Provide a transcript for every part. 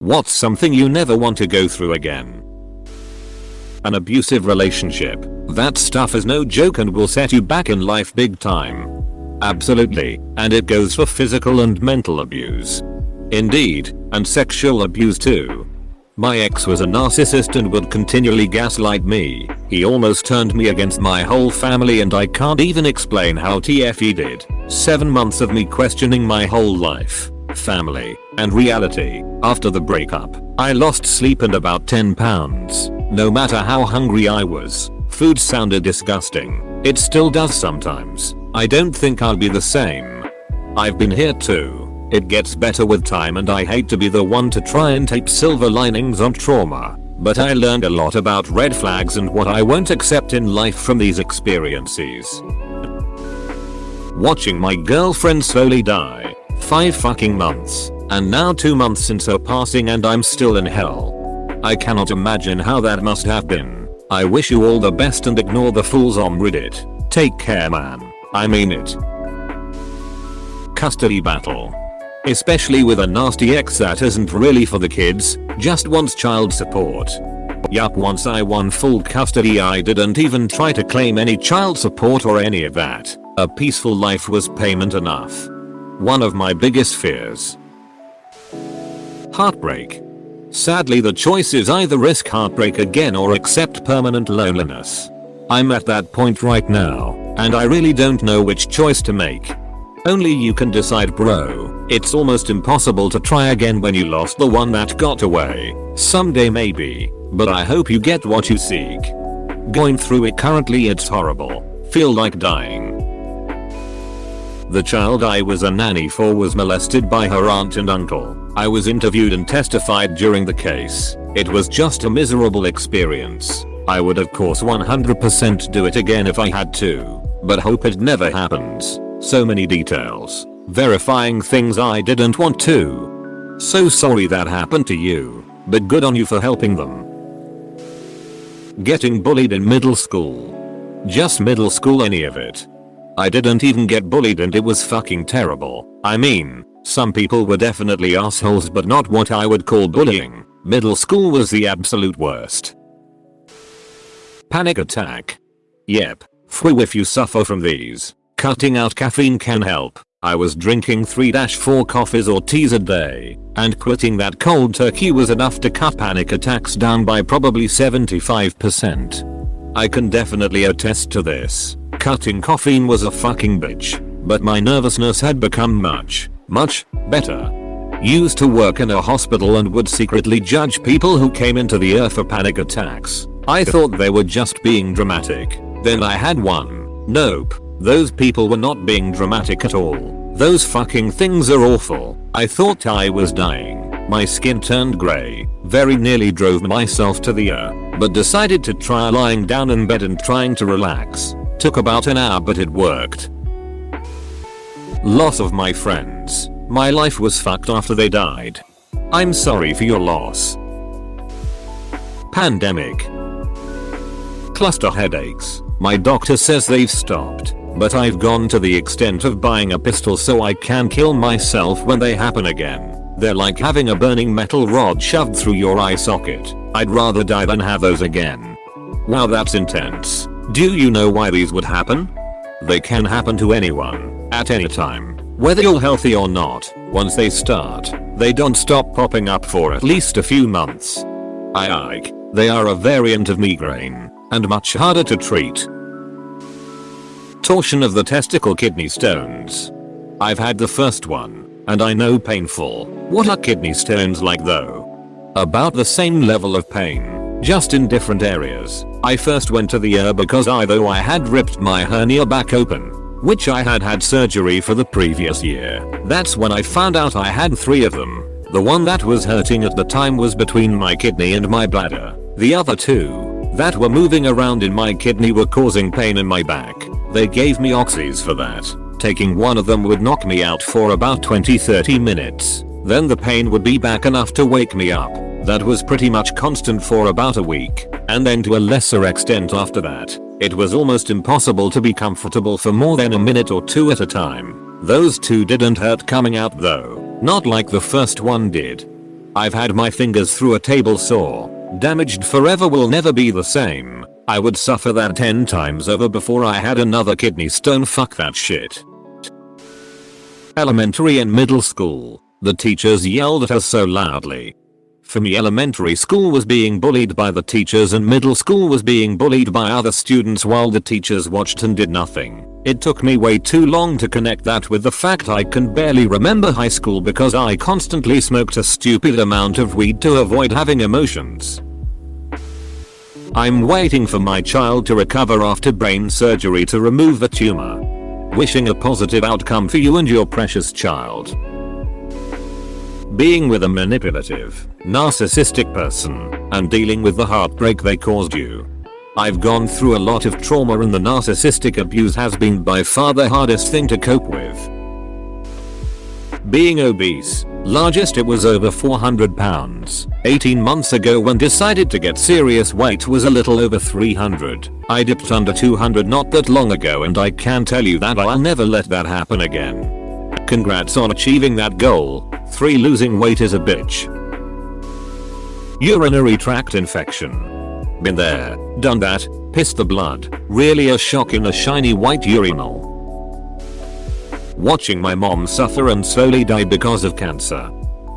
What's something you never want to go through again? An abusive relationship. That stuff is no joke and will set you back in life big time. Absolutely, and it goes for physical and mental abuse. Indeed, and sexual abuse too. My ex was a narcissist and would continually gaslight me. He almost turned me against my whole family and I can't even explain how TF he did. 7 months of me questioning my whole life, family, and reality. After the breakup, I lost sleep and about 10 pounds. No matter how hungry I was, food sounded disgusting. It still does sometimes. I don't think I'll be the same. I've been here too. It gets better with time and I hate to be the one to try and tape silver linings on trauma, but I learned a lot about red flags and what I won't accept in life from these experiences. Watching my girlfriend slowly die. 5 fucking months, and now 2 months since her passing and I'm still in hell. I cannot imagine how that must have been. I wish you all the best and ignore the fools on Reddit. Take care, man. I mean it. Custody battle. Especially with a nasty ex that isn't really for the kids, just wants child support. Yup, once I won full custody I didn't even try to claim any child support or any of that. A peaceful life was payment enough. One of my biggest fears. Heartbreak. Sadly the choice is either risk heartbreak again or accept permanent loneliness. I'm at that point right now, and I really don't know which choice to make. Only you can decide, bro. It's almost impossible to try again when you lost the one that got away. Someday maybe, but I hope you get what you seek. Going through it currently, it's horrible. Feel like dying. The child I was a nanny for was molested by her aunt and uncle. I was interviewed and testified during the case. It was just a miserable experience. I would of course 100% do it again if I had to, but hope it never happens. So many details. Verifying things I didn't want to. So sorry that happened to you, but good on you for helping them. Getting bullied in middle school. Just middle school, any of it. I didn't even get bullied and it was fucking terrible. I mean, some people were definitely assholes but not what I would call bullying. Middle school was the absolute worst. Panic attack. Yep. Phew, if you suffer from these, cutting out caffeine can help. I was drinking 3-4 coffees or teas a day, and quitting that cold turkey was enough to cut panic attacks down by probably 75%. I can definitely attest to this. Cutting caffeine was a fucking bitch, but my nervousness had become much better. Used to work in a hospital and would secretly judge people who came into the ER for panic attacks. I thought they were just being dramatic. Then I had one. Nope. Those people were not being dramatic at all. Those fucking things are awful. I thought I was dying. My skin turned grey. Very nearly drove myself to the ER, but decided to try lying down in bed and trying to relax. Took about an hour but it worked. Loss of my friends. My life was fucked after they died. I'm sorry for your loss. Pandemic. Cluster headaches. My doctor says they've stopped, but I've gone to the extent of buying a pistol so I can kill myself when they happen again. They're like having a burning metal rod shoved through your eye socket. I'd rather die than have those again. Wow, that's intense. Do you know why these would happen? They can happen to anyone, at any time, whether you're healthy or not. Once they start, they don't stop popping up for at least a few months. They are a variant of migraine, and much harder to treat. Torsion of the testicle kidney stones. I've had the first one, and I know painful. What are kidney stones like though? About the same level of pain, just in different areas. I first went to the ER because although I had ripped my hernia back open, which I had had surgery for the previous year, that's when I found out I had 3 of them. The one that was hurting at the time was between my kidney and my bladder. The other 2 that were moving around in my kidney were causing pain in my back. They gave me oxys for that. Taking one of them would knock me out for about 20-30 minutes. Then the pain would be back enough to wake me up. That was pretty much constant for about a week, and then to a lesser extent after that. It was almost impossible to be comfortable for more than a minute or 2 at a time. Those 2 didn't hurt coming out though, not like the first one did. I've had my fingers through a table saw. Damaged forever, will never be the same. I would suffer that 10 times over before I had another kidney stone. Fuck that shit. Elementary and middle school. The teachers yelled at us so loudly. For me, elementary school was being bullied by the teachers and middle school was being bullied by other students while the teachers watched and did nothing. It took me way too long to connect that with the fact I can barely remember high school because I constantly smoked a stupid amount of weed to avoid having emotions. I'm waiting for my child to recover after brain surgery to remove the tumor. Wishing a positive outcome for you and your precious child. Being with a manipulative, narcissistic person and dealing with the heartbreak they caused you. I've gone through a lot of trauma and the narcissistic abuse has been by far the hardest thing to cope with. Being obese, largest it was over 400 pounds. 18 months ago when decided to get serious, weight was a little over 300. I dipped under 200 not that long ago and I can tell you that I'll never let that happen again. Congrats on achieving that goal. 3. Losing weight is a bitch. Urinary tract infection. Been there, done that, pissed the blood, really a shock in a shiny white urinal. Watching my mom suffer and slowly die because of cancer.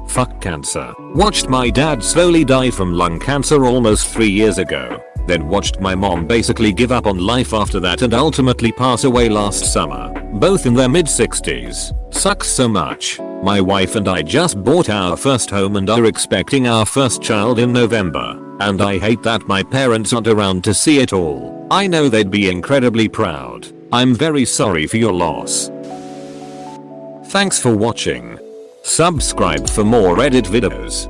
Fuck cancer. Watched my dad slowly die from lung cancer almost 3 years ago. Then watched my mom basically give up on life after that and ultimately pass away last summer. Both in their mid-60s. Sucks so much. My wife and I just bought our first home and are expecting our first child in November. And I hate that my parents aren't around to see it all. I know they'd be incredibly proud. I'm very sorry for your loss. Thanks for watching. Subscribe for more Reddit videos.